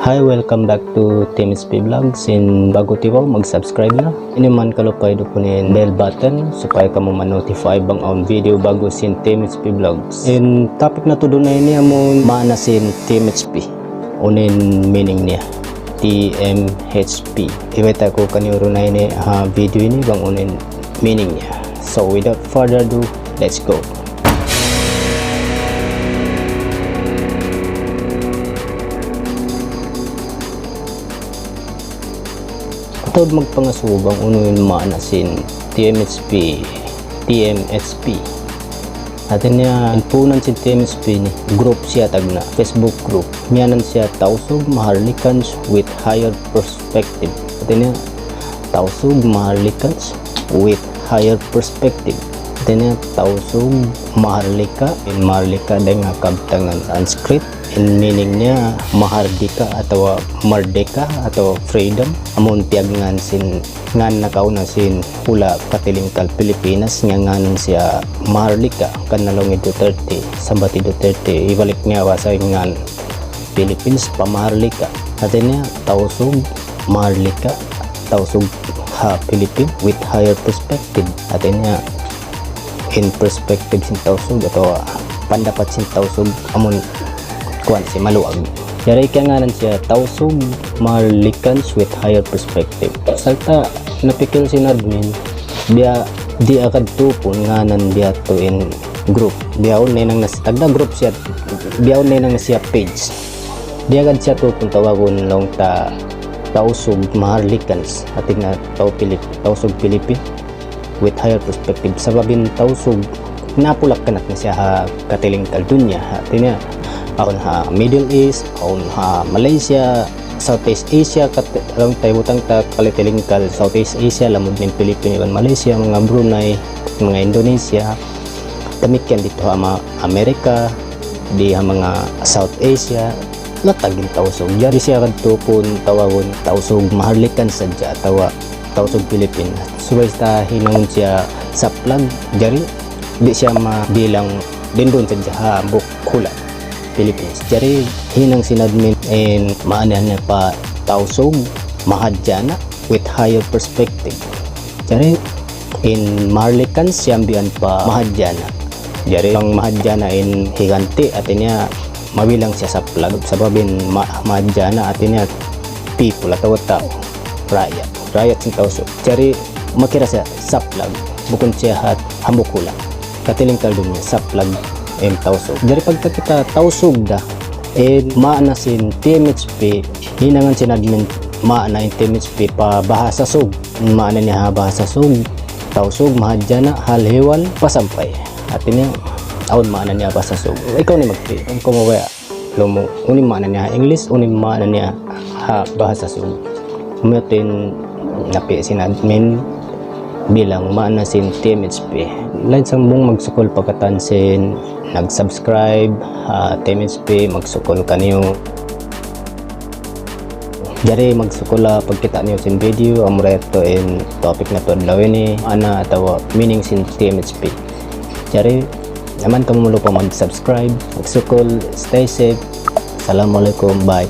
Hi, welcome back to TMHP Vlogs. In bago tiwaw, mag-subscribe na. Ini man kalupay do kunin bell button supaya kamu ma-notify bang ang video bago sin TMHP Vlogs. In topic na to dunay niya mo Maana sin TMHP. Unin meaning niya TMHP. Ibeta ko kanyo runay ni video ini bang unin meaning niya. So without further ado, let's go. Mataud magpangasubu ang unuin Maana sin TMHP atin niya punan sin TMHP ni group siya tagna Facebook group miyanan siya tausog maharlikans with higher perspective atin niya tausog maharlikans with higher perspective atin niya tausog maharlika in maharlika day nga kabtangan Sanskrit in meaning niya mahardika atau merdeka atau freedom amon tiagngan sin ngan nakauna sin pula katilingkal Pilipinas nga nganon siya maharlika kanalong Duterte sambati Duterte ibalik niya wasa ngan Philippines pamaharlika atin niya tausog maharlika tausog Philippine with higher perspective atin niya in perspective sin tausog atau pandapat sin tausog amon kuan si maluag. Yari kaya nganan siya tausog maharlikans with higher perspective. Salta napikil si admin biya di agad tupon nganan biya to in group. Biyaon na nang tagda group siya. Biyaon na nang siya page. Di agad siya tupon tawagon long ta tausog maharlikans ating na tausog Pilipin with higher perspective. Sababin tausog napulak kanat na siya katilingkal dunya atin niya aon Middle East, aon Malaysia, Southeast Asia, katong taybutang ta kalitilingkal Southeast Asia, lamod ng Pilipinas, Malaysia, mga Brunei, mga Indonesia, tamikyan dito Amerika, di mga South Asia, latagin tausog. Yari siya kadtupon tawagon tausog maharlikan sadya tawa tausog Pilipinas. Subay ta hinang siya sa plug, jari di siya mabilang din doon sadya bukula Philippines. Jari hinang sinadmin and Maana niya pa tausog mahadyana with higher perspective. Jari in Marlikan siyambian pa mahadyana. Jari ang mahadyana in higanti atin niya mabilang siya sa plug sababin mahadyana atin niya people atau tao rakyat sin tausog. Jari makira siya sa plug bukod siya hambukula katilingkal dunya sa plug and tausog. Dari pagka kita tausog da and Maana sin TMHP hinangan sinadmin Maana in TMHP pa bahasa sug Maana niya bahasa sug tausog mahadyana halhewan pasampay atin niya aun Maana niya bahasa sug ikaw ni magti ang kumawaya lumo unim Maana niya English unim Maana niya bahasa sug umutin napi sinadmin bilang Maana sin TMHP lain sambung Magsukul pagkatan sin nag-subscribe TMHP Magsukul kanyo jari Magsukul pagkita niyo sin video ang reto in topic na to adlawin ni Maana atawa meaning sin TMHP jari naman kamu lupa mag-subscribe Magsukul stay safe assalamualaikum bye.